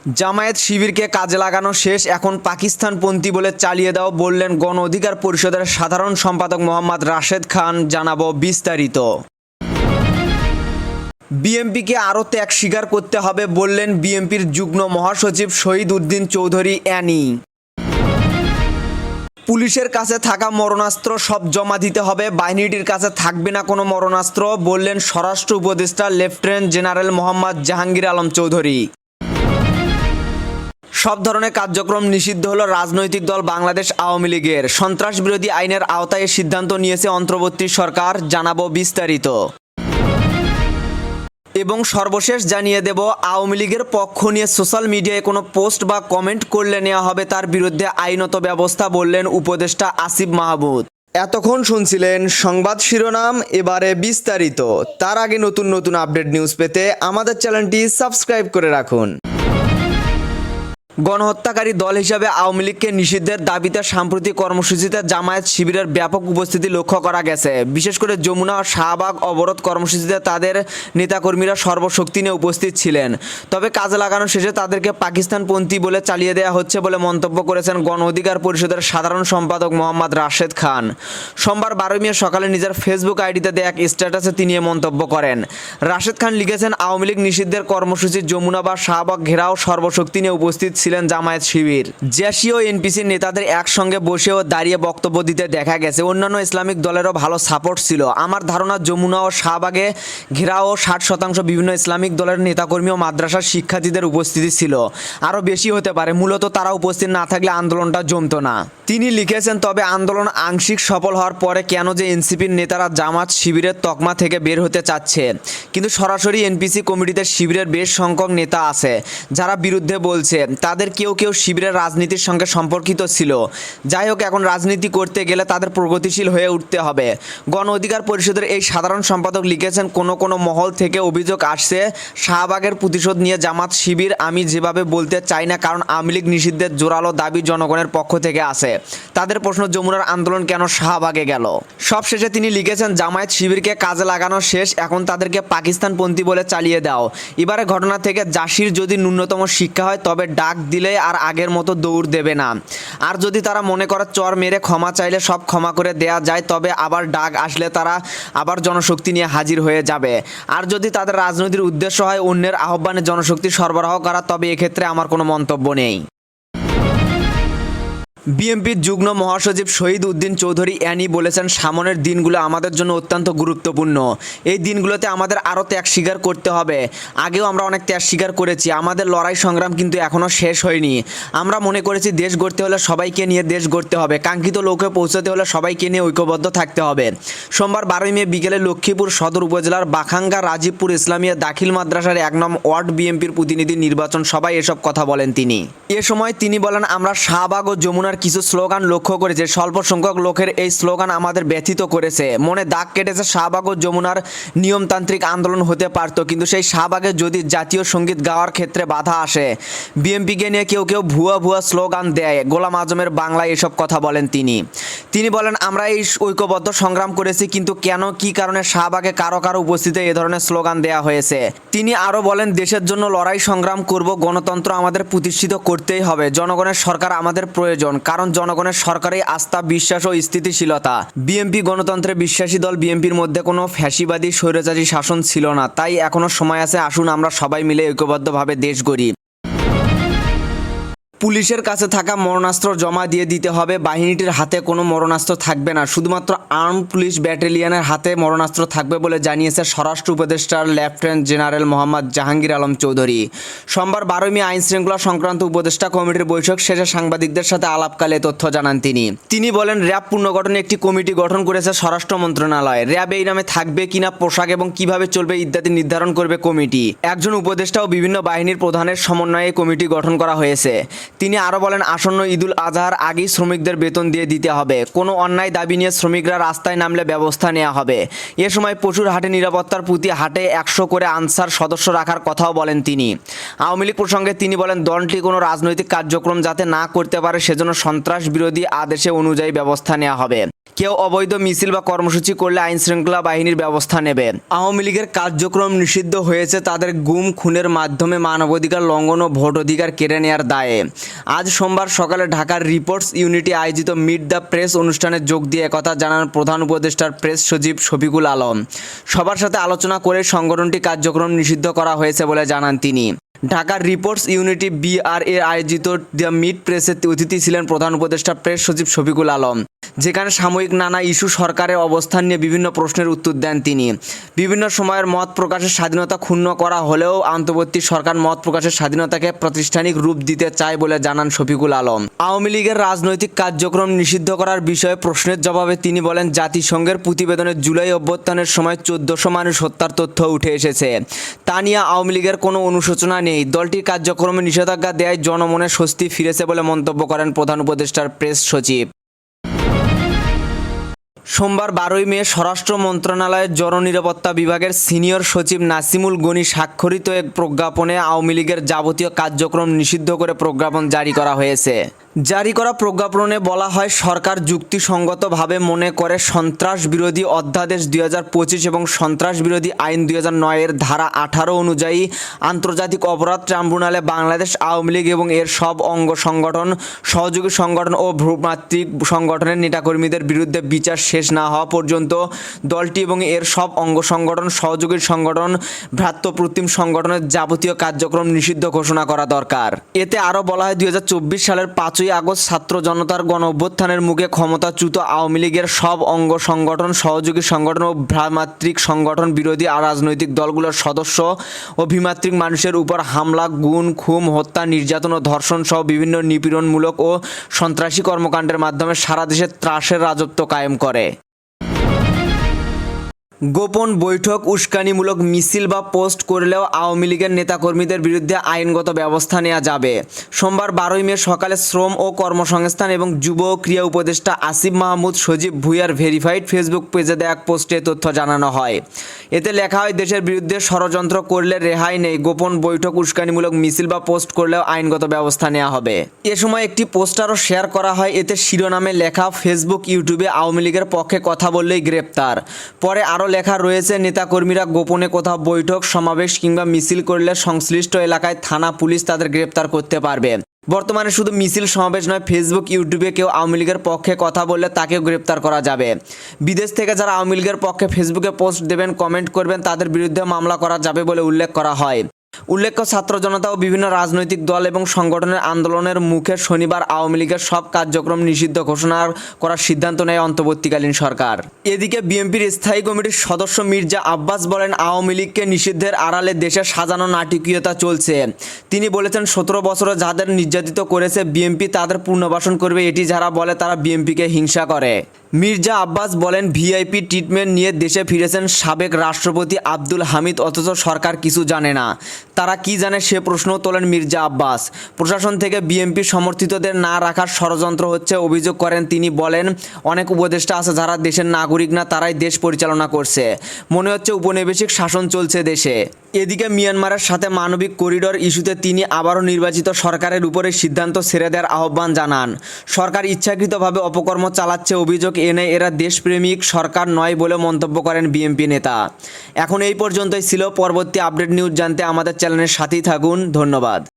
জামায়াত শিবিরকে কাজে লাগানো শেষ, এখন পাকিস্তানপন্থী বলে চালিয়ে দাও বললেন গণ অধিকার পরিষদের সাধারণ সম্পাদক মোহাম্মদ রাশেদ খান। জানাবো বিস্তারিত। বিএনপিকে আরও ত্যাগ স্বীকার করতে হবে বললেন বিএনপির যুগ্ম মহাসচিব শহীদ উদ্দিন চৌধুরী অ্যানি। পুলিশের কাছে থাকা মরণাস্ত্র সব জমা দিতে হবে, বাহিনীটির কাছে থাকবে না কোনো মরণাস্ত্র বললেন স্বরাষ্ট্র উপদেষ্টা লেফটেন্যান্ট জেনারেল মোহাম্মদ জাহাঙ্গীর আলম চৌধুরী। সব ধরনের কার্যক্রম নিষিদ্ধ হলো রাজনৈতিক দল বাংলাদেশ আওয়ামী লীগের। সন্ত্রাস বিরোধী আইনের আওতায় সিদ্ধান্ত নিয়েছে অন্তর্বর্তী সরকার। জানাবো বিস্তারিত। এবং সর্বশেষ জানিয়ে দেব, আওয়ামী লীগের পক্ষ নিয়ে সোশ্যাল মিডিয়ায় কোনো পোস্ট বা কমেন্ট করলে নেওয়া হবে তার বিরুদ্ধে আইনত ব্যবস্থা বললেন উপদেষ্টা আসিফ মাহমুদ। এতক্ষণ শুনছিলেন সংবাদ শিরোনাম, এবারে বিস্তারিত। তার আগে নতুন নতুন আপডেট নিউজ পেতে আমাদের চ্যানেলটি সাবস্ক্রাইব করে রাখুন। গণহত্যাকারী দল হিসাবে আওয়ামী লীগকে নিষিদ্ধের দাবিতে সাম্প্রতিক কর্মসূচিতে জামায়াত শিবিরের ব্যাপক উপস্থিতি লক্ষ্য করা গেছে। বিশেষ করে যমুনা ও শাহবাগ অবরোধ কর্মসূচিতে তাদের নেতাকর্মীরা সর্বশক্তি নিয়ে উপস্থিত ছিলেন। তবে কাজে লাগানো শেষে তাদেরকে পাকিস্তানপন্থী বলে চালিয়ে দেওয়া হচ্ছে বলে মন্তব্য করেছেন গণ অধিকার পরিষদের সাধারণ সম্পাদক মোহাম্মদ রাশেদ খান। সোমবার 12 মে সকালে নিজের ফেসবুক আইডিতে দেয়া এক স্ট্যাটাসে তিনি এ মন্তব্য করেন। রাশেদ খান লিখেছেন, আওয়ামী লীগ নিষিদ্ধের কর্মসূচি যমুনা বা শাহবাগ ঘেরাও সর্বশক্তি নিয়ে উপস্থিত ছিলেন জামায়াত শিবির। জেসি ও এনপিসির নেতাদের একসঙ্গে বসে ও দাঁড়িয়ে বক্তব্য দিতে দেখা গেছে। অন্যান্য ইসলামিক দলেরও ভালো সাপোর্ট ছিল। আমার ধারণা যমুনা ও শাহবাগে ঘেরাও 60% বিভিন্ন ইসলামিক দলের নেতাকর্মী ও মাদ্রাসার শিক্ষার্থীদের উপস্থিতি ছিল। আরও বেশি হতে পারে, মূলত তারা উপস্থিত না থাকলে আন্দোলনটা জমতো না। তিনি লিখেছেন, তবে আন্দোলন আংশিক সফল হওয়ার পরে কেন যে এনসিপির নেতারা জামাত শিবিরের তকমা থেকে বের হতে চাচ্ছে, কিন্তু সরাসরি এনপিসি কমিটিতে শিবিরের বেশ সংখ্যক নেতা আছে যারা বিরুদ্ধে বলছে। তাদের কেউ কেউ শিবিরের রাজনীতির সঙ্গে সম্পর্কিত ছিল। যাই হোক, এখন রাজনীতি করতে গেলে তাদের প্রগতিশীল হয়ে উঠতে হবে। গণ অধিকার পরিষদের এই সাধারণ সম্পাদক লিখেছেন, কোনো মহল থেকে অভিযোগ আসছে শাহবাগের প্রতিশোধ নিয়ে জামাত শিবির। আমি যেভাবে বলতে চাই না, কারণ আওয়ামী লীগ নিষিদ্ধের জোরালো দাবি জনগণের পক্ষ থেকে আছে। তাদের প্রশ্ন, যমুনার আন্দোলন কেন শাহবাগে গেল? সবশেষে তিনি লিখেছেন, জামায়াত শিবিরকে কাজে লাগানো শেষ, এখন তাদেরকে পাকিস্তানপন্থী বলে চালিয়ে দাও। এবারে ঘটনা থেকে জাসির যদি ন্যূনতম শিক্ষা হয়, তবে ডাক দিলে আর আগের মতো দৌড় দেবে না। আর যদি তারা মনে করে চর মেরে ক্ষমা চাইলে সব ক্ষমা করে দেয়া যায়, তবে আবার ডাক আসলে তারা আবার জনশক্তি নিয়ে হাজির হয়ে যাবে। আর যদি তাদের রাজনৈতিক উদ্দেশ্য হয় অন্যের আহ্বানে জনশক্তি সরবরাহ করা, তবে এক্ষেত্রে আমার কোনো মন্তব্য নেই। বিএনপির যুগ্ম মহাসচিব শহীদ উদ্দিন চৌধুরী অ্যানি বলেছেন, সামনের দিনগুলো আমাদের জন্য অত্যন্ত গুরুত্বপূর্ণ। এই দিনগুলোতে আমাদের আরও ত্যাগ স্বীকার করতে হবে। আগেও আমরা অনেক ত্যাগ স্বীকার করেছি। আমাদের লড়াই সংগ্রাম কিন্তু এখনও শেষ হয়নি। আমরা মনে করেছি দেশ গড়তে হলে সবাইকে নিয়ে দেশ গড়তে হবে, কাঙ্ক্ষিত লক্ষ্যে পৌঁছাতে হলে সবাইকে নিয়ে ঐক্যবদ্ধ থাকতে হবে। সোমবার 12 মে বিকেলে লক্ষ্মীপুর সদর উপজেলার বাখাঙ্গা রাজীবপুর ইসলামিয়া দাখিল মাদ্রাসার 1 নং ওয়ার্ড বিএনপির প্রতিনিধি নির্বাচন সভায় এসব কথা বলেন তিনি। এ সময় তিনি বলেন, আমরা শাহবাগ ও যমুনার কিছু স্লোগান লক্ষ্য করেছে। স্বল্প সংখ্যক লোকের এই স্লোগান আমাদের ব্যথিত করেছে, মনে দাগ কেটেছে। শাহবাগ ও যমুনার নিয়মতান্ত্রিক আন্দোলন হতে পারত, কিন্তু সেই শাহবাগে যদি জাতীয় সঙ্গীত গাওয়ার ক্ষেত্রে বাধা আসে, বিএনপিকে নিয়ে কেউ ভুয়া স্লোগান দেয়। গোলাম আজমের বাংলায় এসব কথা বলেন তিনি বলেন, আমরা এই ঐক্যবদ্ধ সংগ্রাম করেছি, কিন্তু কেন কি কারণে শাহবাগে কারো উপস্থিতিতে এ ধরনের স্লোগান দেয়া হয়েছে। তিনি আরও বলেন, দেশের জন্য লড়াই সংগ্রাম করব, গণতন্ত্র আমাদের প্রতিষ্ঠিত করতেই হবে। জনগণের সরকার আমাদের প্রয়োজন, কারণ জনগণের সরকারে আস্থা, বিশ্বাস ও স্থিতিশীলতা। বিএনপি গণতন্ত্রে বিশ্বাসী দল। বিএনপির মধ্যে কোনো ফ্যাসিবাদী স্বৈরাচারী শাসন ছিল না, তাই এখনো সময় আছে। আসুন আমরা সবাই মিলে ঐক্যবদ্ধভাবে দেশ গড়ি। পুলিশের কাছে থাকা মরণাস্ত্র জমা দিয়ে দিতে হবে, বাহিনীটির হাতে কোনো মরণাস্ত্র থাকবে না, শুধুমাত্র আর্ম পুলিশ ব্যাটালিয়নের হাতে মরণাস্ত্র থাকবে বলে জানিয়েছে স্বরাষ্ট্র উপদেষ্টার লেফটেন্যান্ট জেনারেল মোহাম্মদ জাহাঙ্গীর আলম চৌধুরী। সোমবার 12 মে আইন শৃঙ্খলা সংক্রান্ত উপদেষ্টা কমিটির বৈঠক শেষে সাংবাদিকদের সাথে আলাপকালে তথ্য জানান তিনি বলেন, র্যাব পুনর্গঠনে একটি কমিটি গঠন করেছে স্বরাষ্ট্র মন্ত্রণালয়। র্যাব এই নামে থাকবে কিনা, পোশাক এবং কিভাবে চলবে ইত্যাদি নির্ধারণ করবে কমিটি। একজন উপদেষ্টা ও বিভিন্ন বাহিনীর প্রধানের সমন্বয়ে কমিটি গঠন করা হয়েছে। তিনি আরও বলেন, আসন্ন ঈদুল আজহার আগেই শ্রমিকদের বেতন দিয়ে দিতে হবে। কোনো অন্যায় দাবি নিয়ে শ্রমিকরা রাস্তায় নামলে ব্যবস্থা নেওয়া হবে। এ সময় পশুর হাটে নিরাপত্তার প্রতি হাটে 100 করে আনসার সদস্য রাখার কথাও বলেন তিনি। আওয়ামী লীগ প্রসঙ্গে তিনি বলেন, দলটি কোনো রাজনৈতিক কার্যক্রম যাতে না করতে পারে সেজন্য সন্ত্রাস বিরোধী আদেশে অনুযায়ী ব্যবস্থা নেওয়া হবে। কেউ অবৈধ মিছিল বা কর্মসূচি করলে আইন শৃঙ্খলা বাহিনীর ব্যবস্থা নেবে। আওয়ামী লীগের কার্যক্রম নিষিদ্ধ হয়েছে তাদের গুম খুনের মাধ্যমে মানবাধিকার লঙ্ঘন ও ভোট অধিকার কেড়ে নেওয়ার দায়ে। আজ সোমবার সকালে ঢাকার রিপোর্টার্স ইউনিটি আয়োজিত মিট দ্য প্রেস অনুষ্ঠানে যোগ দিয়ে একথা জানান প্রধান উপদেষ্টার প্রেস সচিব শফিকুল আলম। সবার সাথে আলোচনা করে সংগঠনটি কার্যক্রম নিষিদ্ধ করা হয়েছে বলে জানান তিনি। ঢাকার রিপোর্টার্স ইউনিটি বিআরএ আয়োজিত দ্য মিট প্রেসের অতিথি ছিলেন প্রধান উপদেষ্টা প্রেস সচিব শফিকুল আলম, যেখানে সাময়িক নানা ইস্যু সরকারের অবস্থান নিয়ে বিভিন্ন প্রশ্নের উত্তর দেন তিনি। বিভিন্ন সময়ের মত প্রকাশের স্বাধীনতা ক্ষুণ্ণ করা হলেও অন্তর্বর্তী সরকার মত প্রকাশের স্বাধীনতাকে প্রাতিষ্ঠানিক রূপ দিতে চায় বলে জানান শফিকুল আলম। আওয়ামী লীগের রাজনৈতিক কার্যক্রম নিষিদ্ধ করার বিষয়ে প্রশ্নের জবাবে তিনি বলেন, জাতিসংঘের প্রতিবেদনে জুলাই অভ্যুত্থানের সময় 1400 মানুষ হত্যার তথ্য উঠে এসেছে। তা নিয়ে আওয়ামী লীগের কোনো অনুশোচনা নেই। দলটির কার্যক্রমে নিষেধাজ্ঞা দেওয়ায় জনমনে স্বস্তি ফিরেছে বলে মন্তব্য করেন প্রধান উপদেষ্টার প্রেস সচিব। সোমবার 12 মে স্বরাষ্ট্র মন্ত্রণালয়ের জননিরাপত্তা বিভাগের সিনিয়র সচিব নাসিমুল গনি স্বাক্ষরিত এক প্রজ্ঞাপনে আওয়ামী লীগের যাবতীয় কার্যক্রম নিষিদ্ধ করে প্রজ্ঞাপন জারি করা হয়েছে। জারি করা প্রজ্ঞাপনে বলা হয়, সরকার যুক্তিসঙ্গতভাবে মনে করে সন্ত্রাস বিরোধী অধ্যাদেশ 2025 এবং সন্ত্রাস বিরোধী আইন 2009 এর ধারা 18 অনুযায়ী আন্তর্জাতিক অপরাধ ট্রাইব্যুনালে বাংলাদেশ আওয়ামী লীগ এবং এর সব অঙ্গ সংগঠন, সহযোগী সংগঠন ও ভূমাত্রিক সংগঠনের নেতাকর্মীদের বিরুদ্ধে বিচার শেষ না হওয়া পর্যন্ত দলটি এবং এর সব অঙ্গ সংগঠন, সহযোগী সংগঠন, ভ্রাতৃপ্রতিম সংগঠনের যাবতীয় কার্যক্রম নিষিদ্ধ ঘোষণা করা দরকার। এতে আরও বলা হয়, 2024 সালের 5 আগস্ট ছাত্র জনতার গণ অভ্যুত্থানের মুখে ক্ষমতাচ্যুত আওয়ামী লীগের সব অঙ্গ সংগঠন, সহযোগী সংগঠন ও ভ্রাতৃমাত্রিক সংগঠন বিরোধী রাজনৈতিক দলগুলোর সদস্য ও ভূমাত্রিক মানুষের উপর হামলা, গুম, খুন, হত্যা, নির্যাতন ও ধর্ষণ সহ বিভিন্ন নিপীড়নমূলক ও সন্ত্রাসী কর্মকাণ্ডের মাধ্যমে সারা দেশে ত্রাসের রাজত্ব কায়েম করে। গোপন বৈঠক, উস্কানিমূলক মিছিল বা পোস্ট করলেও আওয়ামী লীগের নেতাকর্মীদের বিরুদ্ধে আইনগত ব্যবস্থা নেওয়া যাবে। সোমবার 12 মে সকালে শ্রম ও কর্মসংস্থান এবং যুব ও ক্রীড়া উপদেষ্টা আসিফ মাহমুদ সজীব ভুঁইয়ার ভেরিফাইড ফেসবুক পেজে দেয়া এক পোস্টে তথ্য জানানো হয়। এতে লেখা হয়, দেশের বিরুদ্ধে ষড়যন্ত্র করলে রেহাই নেই। গোপন বৈঠক, উস্কানিমূলক মিছিল বা পোস্ট করলেও আইনগত ব্যবস্থা নেওয়া হবে। এ সময় একটি পোস্টারও শেয়ার করা হয়। এতে শিরোনামে লেখা, ফেসবুক ইউটিউবে আওয়ামী লীগের পক্ষে কথা বললেই গ্রেপ্তার। পরে আরও লেখা রয়েছে, নেতাকর্মীরা গোপনে কোথাও বৈঠক, সমাবেশ কিংবা মিছিল করলে সংশ্লিষ্ট এলাকায় থানা, পুলিশ তাদের গ্রেপ্তার করতে পারবে। বর্তমানে শুধু মিছিল সমাবেশ নয়, ফেসবুক ইউটিউবে কেউ আওয়ামী লীগের পক্ষে কথা বললে তাকেও গ্রেপ্তার করা যাবে। বিদেশ থেকে যারা আওয়ামী লীগের পক্ষে ফেসবুকে পোস্ট দেবেন, কমেন্ট করবেন, তাদের বিরুদ্ধে মামলা করা যাবে বলে উল্লেখ করা হয়। উল্লেখ্য, ছাত্র জনতা ও বিভিন্ন রাজনৈতিক দল এবং সংগঠনের আন্দোলনের মুখে শনিবার আওয়ামী লীগের সব কার্যক্রম নিষিদ্ধ ঘোষণা করার সিদ্ধান্ত নেয় অন্তর্বর্তীকালীন সরকার। এদিকে বিএনপির স্থায়ী কমিটির সদস্য মির্জা আব্বাস বলেন, আওয়ামী লীগকে নিষিদ্ধের আড়ালে দেশে সাজানো নাটকীয়তা চলছে। তিনি বলেছেন, 17 বছরে যাদের নির্যাতিত করেছে বিএনপি তাদের পুনর্বাসন করবে, এটি যারা বলে তারা বিএনপিকে হিংসা করে। মির্জা আব্বাস বলেন, ভিআইপি ট্রিটমেন্ট নিয়ে দেশে ফিরেছেন সাবেক রাষ্ট্রপতি আব্দুল হামিদ, অথচ সরকার কিছু জানে না। তারা কি জানে সে প্রশ্নও তোলেন মির্জা আব্বাস। প্রশাসন থেকে বিএনপি সমর্থিতদের না রাখার ষড়যন্ত্র হচ্ছে অভিযোগ করেন তিনি। বলেন, অনেক উপদেষ্টা আছে যারা দেশের নাগরিক না, তারাই দেশ পরিচালনা করছে। মনে হচ্ছে উপনিবেশিক শাসন চলছে দেশে। এদিকে মিয়ানমারের সাথে মানবিক করিডোর ইস্যুতে তিনি আবারও নির্বাচিত সরকারের উপরে সিদ্ধান্ত ছেড়ে দেওয়ার আহ্বান জানান। সরকার ইচ্ছাকৃতভাবে অপকর্ম চালাচ্ছে অভিযোগ এনে এরা দেশপ্রেমিক সরকার নয় বলে মন্তব্য করেন বিএনপি নেতা। এখন এই পর্যন্তই ছিল। পরবর্তী আপডেট নিউজ জানতে আমাদের চ্যানেলের সাথেই থাকুন। ধন্যবাদ।